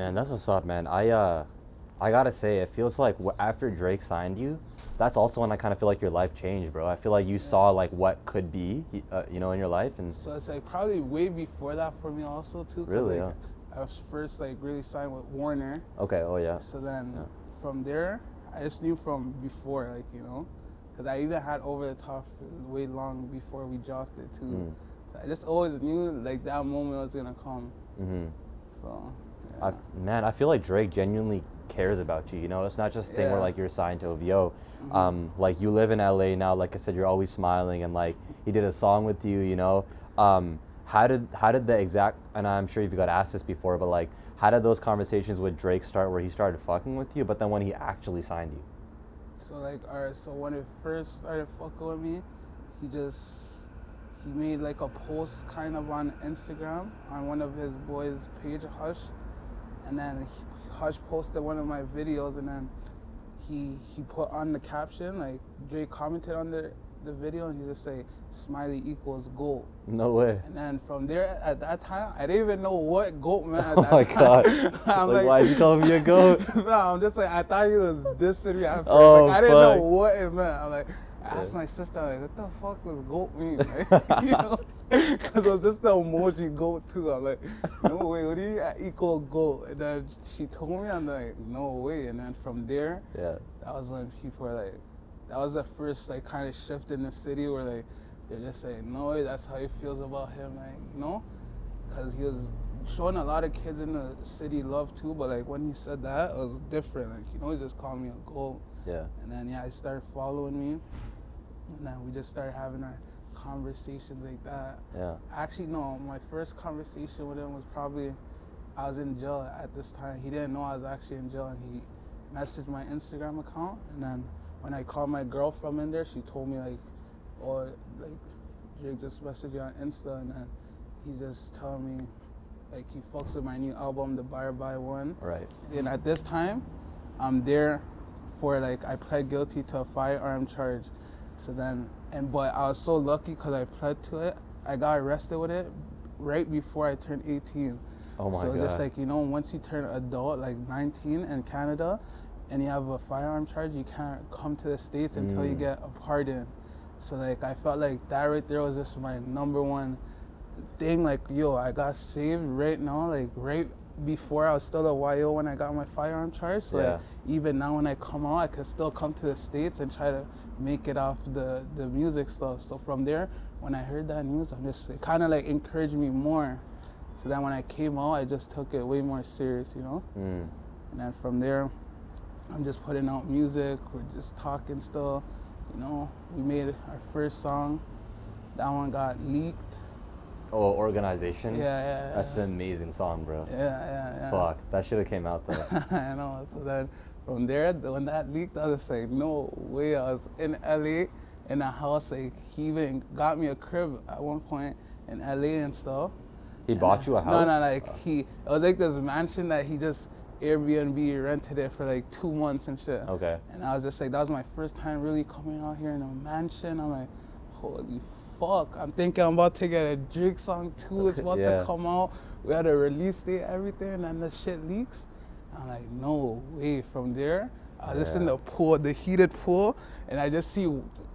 Man, that's what's up, man. I gotta say, it feels like after Drake signed you, that's also when I kind of feel like your life changed, bro. I feel like you saw like what could be, you know, in your life, and So it's like probably way before that for me also too. 'Cause, really, like, I was first like really signed with Warner. Okay. Oh yeah. So then from there, I just knew from before, like, you know, because I even had Over the Top way long before we dropped it too. So I just always knew like that moment was gonna come. So. Yeah. Man, I feel like Drake genuinely cares about you. You know, it's not just a thing where like you're signed to OVO. Like you live in LA now. Like I said, you're always smiling, and like he did a song with you. You know, how did the exact? And I'm sure you've got asked this before, but like, how did those conversations with Drake start, where he started fucking with you, but then when he actually signed you? So like, alright. So when it first started fucking with me, he made like a post kind of on Instagram on one of his boys' page, Hush. And then Hush posted one of my videos, and then he put on the caption, like Drake commented on the video, and he just say Smiley equals GOAT. No way. And then from there, at that time, I didn't even know what GOAT meant at Oh that my time. god. I'm like, why is he calling me a goat? No, I'm just like, I thought he was dissing me at first. Oh, like, I didn't know fuck. what it meant. I'm like, I asked my sister, like, what the fuck does GOAT mean? Like, you know? Because it was just the emoji GOAT too. I'm like, no way, what do you equal GOAT? And then she told me, I'm like, no way. And then from there, that was when people were like, that was the first like kind of shift in the city where like, they're just saying, no way, that's how he feels about him, like, you know? Because he was showing a lot of kids in the city love too, but like when he said that, it was different. Like, you know, he just called me a GOAT. Yeah. And then, he started following me. And then we just started having our conversations like that. Yeah. Actually, no, my first conversation with him was probably, I was in jail at this time. He didn't know I was actually in jail, and he messaged my Instagram account. And then when I called my girl from in there, she told me like, oh, like, Drake just messaged you on Insta, and then he's just telling me like he fucks with my new album, The Buyer Buy One. Right. And at this time, I'm there for like, I pled guilty to a firearm charge. So then, but I was so lucky because I pled to it. I got arrested with it right before I turned 18. Oh my god. So it's just like, you know, once you turn adult, like 19 in Canada, and you have a firearm charge, you can't come to the States until you get a pardon. So like, I felt like that right there was just my number one thing. Like, yo, I got saved right now, like right before I was still a YO when I got my firearm charge. So like, even now when I come out, I can still come to the States and try to make it off the music stuff. So from there, when I heard that news, it kind of like encouraged me more. So then when I came out, I just took it way more serious, you know? And then from there, I'm just putting out music, we're just talking still, you know? We made our first song, that one got leaked. Oh, Organization? Yeah. That's an amazing song, bro. Yeah. Fuck, that should have came out though. I know, so then from there, when that leaked, I was just like, no way. I was in LA in a house, like he even got me a crib at one point in LA and stuff. He bought you a house? No, like it was like this mansion that he just Airbnb rented it for like 2 months and shit. Okay. And I was just like, that was my first time really coming out here in a mansion. I'm like, holy fuck. I'm thinking I'm about to get a Drake song too. It's about to come out. We had a release date, everything, and the shit leaks. I'm like, no way. From there, I was just in the pool, the heated pool, and I just see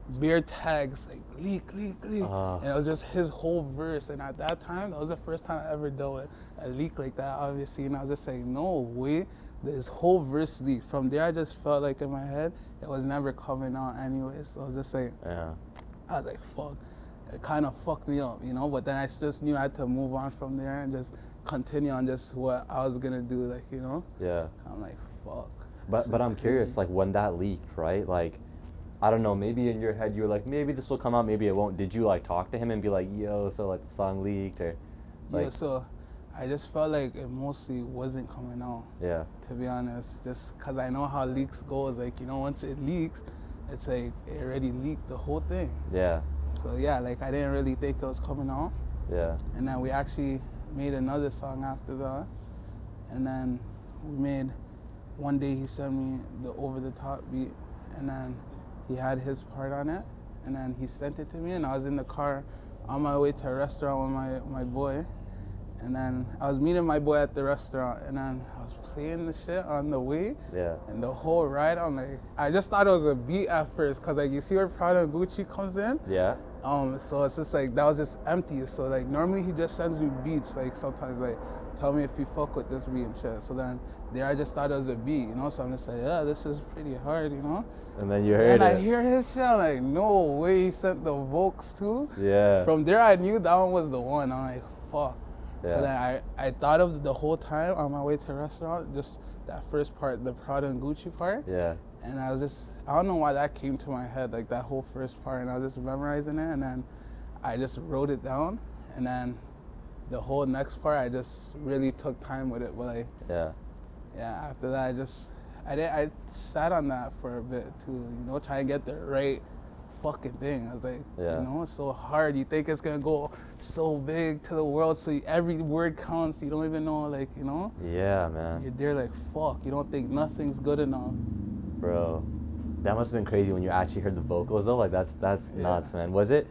bare tags like leak. And it was just his whole verse. And at that time, that was the first time I ever dealt with a leak like that, obviously. And I was just saying, no way, this whole verse leaked. From there, I just felt like in my head, it was never coming out anyway. So I was just like, I was like, fuck. It kind of fucked me up, you know? But then I just knew I had to move on from there and just continue on just what I was gonna do, like, you know? Yeah. I'm like, fuck. But I'm curious, like when that leaked, right? Like, I don't know, maybe in your head you were like, maybe this will come out, maybe it won't. Did you like talk to him and be like, yo, so like the song leaked or like? Yeah, so I just felt like it mostly wasn't coming out. Yeah. To be honest, just cause I know how leaks go. It's like, you know, once it leaks, it's like it already leaked the whole thing. Yeah. So yeah, like I didn't really think it was coming out. Yeah. And then we actually made another song after that. And then we made, one day he sent me the Over the Top beat, and then he had his part on it, and then he sent it to me, and I was in the car on my way to a restaurant with my boy, And then I was meeting my boy at the restaurant, and then I was playing the shit on the way. Yeah. And the whole ride, I'm like, I just thought it was a beat at first, cause like you see where Prada and Gucci comes in. Yeah. So it's just like that was just empty. So like normally he just sends me beats, like sometimes like tell me if you fuck with this beat and shit. So then there I just thought it was a beat, you know. So I'm just like, yeah, this is pretty hard, you know. And then you heard it. And I hear his shit, I'm like, no way he sent the vocals too. Yeah. From there I knew that one was the one. I'm like, fuck. Yeah. So then I thought of the whole time on my way to the restaurant, just that first part, the Prada and Gucci part. Yeah. And I was just, I don't know why that came to my head, like that whole first part, and I was just memorizing it, and then I just wrote it down, and then the whole next part, I just really took time with it, but like, yeah, after that, I sat on that for a bit too, you know, trying to get the right fucking thing. I was like, you know, it's so hard. You think it's gonna go so big to the world, so every word counts. You don't even know, like, you know. Yeah, man. You're there like, fuck. You don't think nothing's good enough. Bro, that must have been crazy when you actually heard the vocals though. Like that's nuts, man. Was it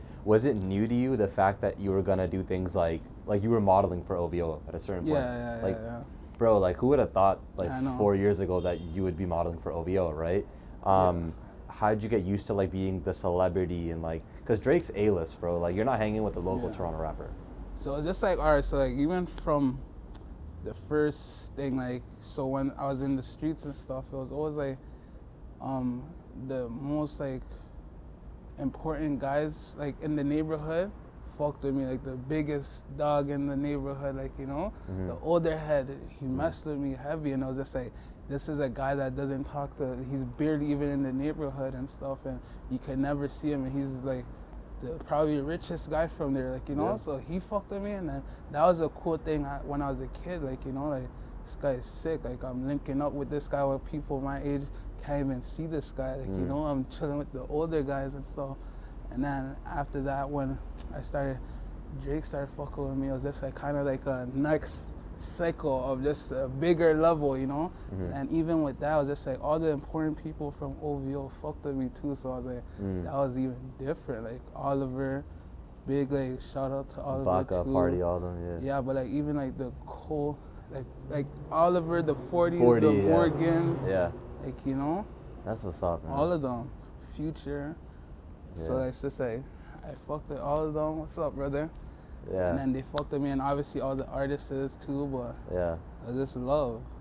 new to you, the fact that you were gonna do things like you were modeling for OVO at a certain point? Yeah. Bro, like who would have thought like 4 years ago that you would be modeling for OVO, right? How did you get used to like being the celebrity and like, cause Drake's A-list, bro. Like you're not hanging with the local Toronto rapper. So it's just like, all right, so like even from the first thing, like, so when I was in the streets and stuff, it was always like the most like important guys like in the neighborhood fucked with me, like the biggest dog in the neighborhood, like, you know, the older head, he messed with me heavy, and I was just like, this is a guy that doesn't talk to, he's barely even in the neighborhood and stuff, and you can never see him, and he's like the probably richest guy from there, like, you know, so he fucked with me, and then that was a cool thing when I was a kid, like, you know, like, this guy is sick, like, I'm linking up with this guy with people my age can't even see this guy, like, you know, I'm chilling with the older guys and stuff. And then after that, when Drake started fucking with me, it was just like kind of like a next cycle of just a bigger level, you know? And even with that, it was just like all the important people from OVO fucked with me too, so I was like, that was even different. Like Oliver, big like shout out to Oliver Baka, too. Party, all them, Yeah, but like even like the Cole, like Oliver, the 40s, the Morgan. Yeah. Like, you know? That's what's up, man. All of them. Future. So it's just like, I fucked with all of them. What's up, brother? Yeah. And then they fucked with me, and obviously all the artists too, but it was just love.